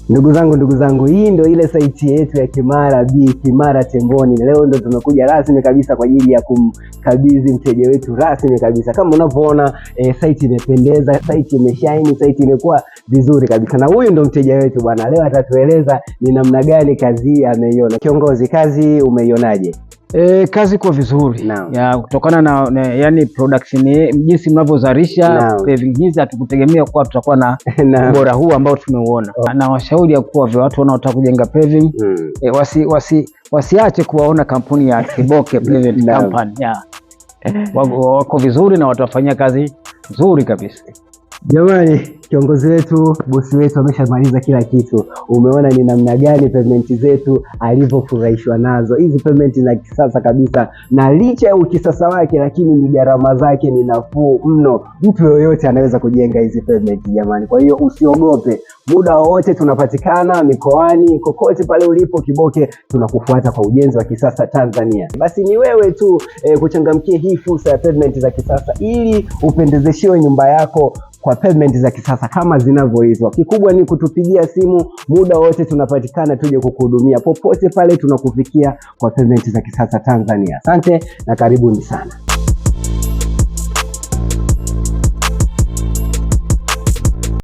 Ndugu zangu, hii ndio ile site yetu ya Kimara B, Kimara Temboni. Leo ndio tumekuja rasmi kabisa kwa ajili ya kumkabidhi mteja wetu rasmi kabisa. Kama unavyoona site imependeza, site imeshine, site imekuwa vizuri kabisa. Na huyu ndio mteja wetu bwana. Leo atatueleza ni namna gani kazi ameiona. Kiongozi, kazi umeionaje? Kazi kwa vizuri ya kutokana na yani production jinsi mnavyozalisha paving hizi, hatukutegemea kuwa tutakuwa na ubora huu ambao tumeuona. Na washauri ya kuwa watu wanaotaka kujenga paving wasiache kuwaona kampuni ya Kiboke Paving Company. Wako vizuri na watafanyia kazi nzuri kabisa. Jamani, kiongozi wetu, bosi wetu ameshamaliza kila kitu. Umeona ni namna gani pavement zetu alivyofurahishwa nazo. Hizi pavement za kisasa kabisa, na licha ya ukisasa wake lakini ni gharama zake ni nafuu mno. Mtu yoyote anaweza kujenga hizi pavement jamani. Kwa hiyo usiogope. Muda wote tunapatikana mikoani, kokote pale ulipo Kiboke tunakufuata kwa ujenzi wa kisasa Tanzania. Basi ni wewe tu kuchangamkia hii fursa ya pavement za kisasa ili upendezeshiwe nyumba yako kwa pavement za kisasa kama zinavyoitwa. Kikubwa ni kutupigia simu, muda wote tunapatikana, tuje kukuhudumia popote pale tunakufikia kwa pavement za kisasa Tanzania. Asante na karibuni sana.